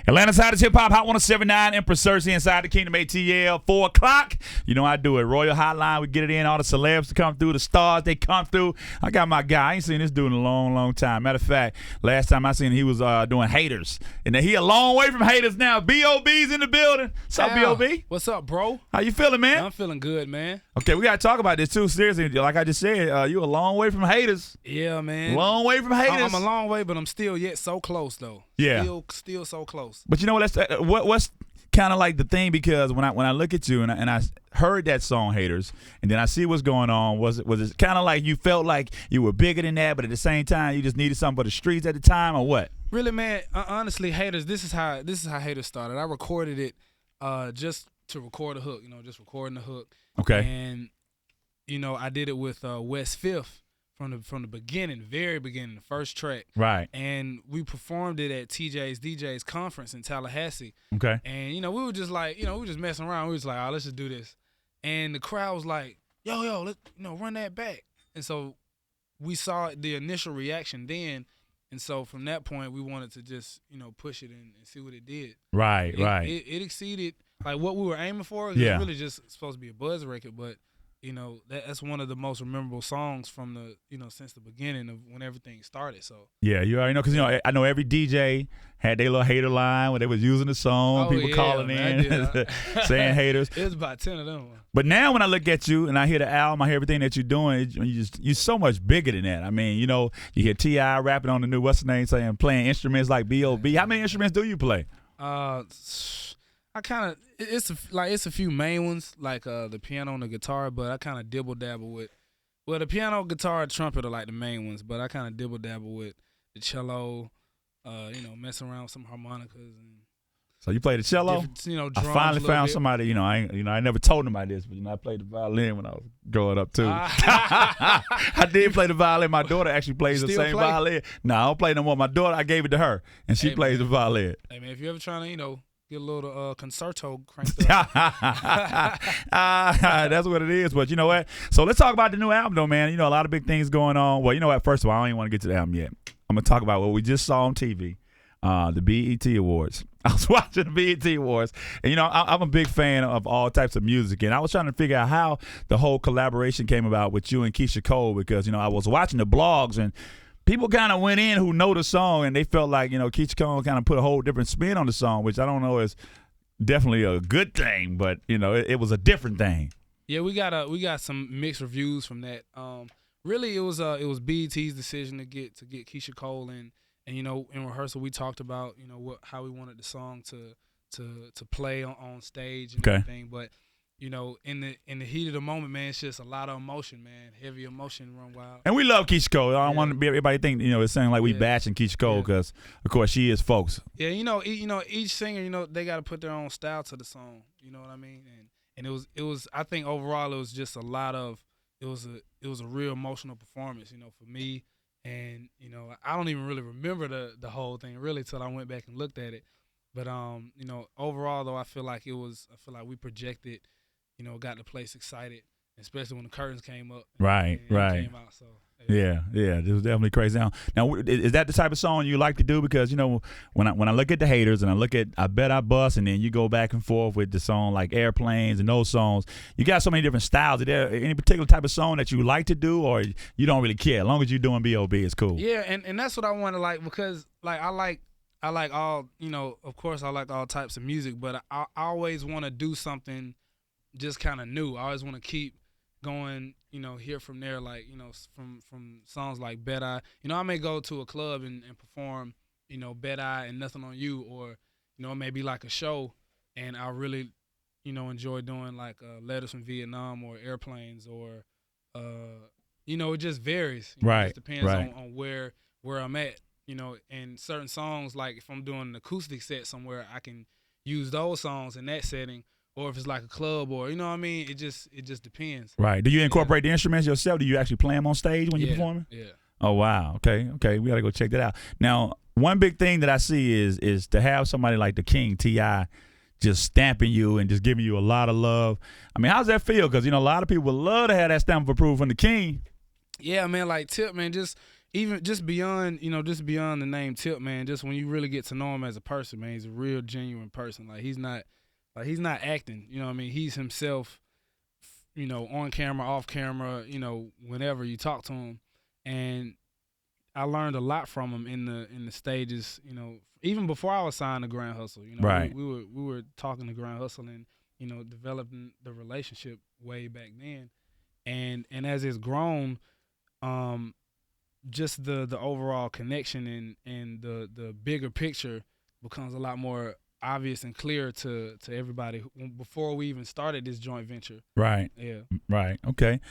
Atlanta's hottest hip-hop, Hot 107.9, Empress Cersei inside the Kingdom ATL, 4 o'clock. You know I do it. Royal Hotline, we get it in. All the celebs to come through, the stars, they come through. I got my guy. I ain't seen this dude in a long, long time. Matter of fact, last time I seen him, he was doing Haters. And then he a long way from Haters now. B.O.B.'s in the building. What's up, B.O.B.? What's up, bro? How you feeling, man? I'm feeling good, man. Okay, we got to talk about this, too. Seriously, like I just said, you a long way from Haters. Yeah, man. Long way from Haters. I'm a long way, but I'm still yet so close, though. Yeah. Still so close. But you know what? What's kind of like the thing, because when I look at you and I heard that song Haters, and then I see what's going on, was it kind of like you felt like you were bigger than that, but at the same time you just needed something for the streets at the time, or what? Really, man, honestly, Haters, this is how Haters started. I recorded it just to record a hook, just recording the hook. Okay. And I did it with West Fifth from the beginning, very beginning, the first track. Right. And we performed it at TJ's DJ's conference in Tallahassee. Okay. And we were just like, we were just messing around. We was like, let's just do this. And the crowd was like, yo, let's run that back. And so we saw the initial reaction then. And so from that point, we wanted to just, push it and see what it did. Right, right. It exceeded like what we were aiming for. It was really just supposed to be a buzz record, but that's one of the most memorable songs from the since the beginning of when everything started. So yeah, you already know, because I know every DJ had their little hater line when they was using the song. People calling in saying haters. It was about 10 of them. But now when I look at you and I hear the album, I hear everything that you're doing, you're so much bigger than that. I mean, you hear T.I. rapping on the new what's the name saying playing instruments like B.O.B. How many instruments do you play? I kind of it's a few main ones like the piano and the guitar, but I kind of dibble dabble with. Well, the piano, guitar, trumpet are like the main ones, but I kind of dibble dabble with the cello. Messing around with some harmonicas and. So you play the cello? Drums I finally found bit. somebody. I never told nobody this, but I played the violin when I was growing up too. I did play the violin. My daughter actually plays the same violin. No, I don't play no more. My daughter, I gave it to her, and she plays the violin. Hey man, if you're ever trying to, get a little concerto cranked up. That's what it is. But you know what? So let's talk about the new album, though, man. A lot of big things going on. Well, you know what? First of all, I don't even want to get to the album yet. I'm gonna talk about what we just saw on TV. The BET Awards. I was watching the BET Awards, and I'm a big fan of all types of music, and I was trying to figure out how the whole collaboration came about with you and Keyshia Cole, because I was watching the blogs, and people kind of went in who know the song, and they felt like Keyshia Cole kind of put a whole different spin on the song, which I don't know is definitely a good thing, but it was a different thing. Yeah, we got some mixed reviews from that. Really, it was BET's decision to get Keyshia Cole in. And in rehearsal we talked about how we wanted the song to play on stage and everything. But in the heat of the moment, man, it's just a lot of emotion, man. Heavy emotion run wild. And we love Keyshia Cole. I don't want everybody to think it's saying like we bashing Keyshia Cole, because of course she is folks. Yeah, each singer they got to put their own style to the song. You know what I mean? And it was I think overall it was just it was a real emotional performance. For me. And I don't even really remember the whole thing really till I went back and looked at it. But overall though, I feel like we projected, got the place excited, especially when the curtains came up. Right. Came out, so. Yeah, it was definitely crazy. Now, is that the type of song you like to do? Because when I look at the Haters and I look at I Bet I Bust, and then you go back and forth with the song like Airplanes and those songs, you got so many different styles. Is there any particular type of song that you like to do, or you don't really care? As long as you're doing B.O.B., it's cool. Yeah, and that's what I want to like, because like I like all of course I like all types of music, but I always want to do something just kind of new. I always want to keep going, here from there, like, from songs like Bet I. I may go to a club and perform, Bet I and Nothing on You, or, it may be like a show, and I really, enjoy doing like Letters from Vietnam or Airplanes, or, it just varies. Right. It just depends on where I'm at, and certain songs, like if I'm doing an acoustic set somewhere, I can use those songs in that setting. Or if it's like a club, or what I mean, it just depends. Right. Do you incorporate the instruments yourself? Do you actually play them on stage when you're performing? Yeah. Oh wow. Okay. We gotta go check that out. Now, one big thing that I see is to have somebody like the King T.I. just stamping you and just giving you a lot of love. I mean, how's that feel? Because a lot of people would love to have that stamp of approval from the King. Yeah, man. Like Tip, man, just even just beyond, just beyond the name Tip, man, just when you really get to know him as a person, man, he's a real genuine person. Like he's not acting, you know what I mean? He's himself, on camera, off camera, whenever you talk to him. And I learned a lot from him in the stages, even before I was signed to Grand Hustle. Right. We were talking to Grand Hustle and, developing the relationship way back then. And as it's grown, just the overall connection and the bigger picture becomes a lot more obvious and clear to everybody before we even started this joint venture. Right. Yeah. Right. Okay.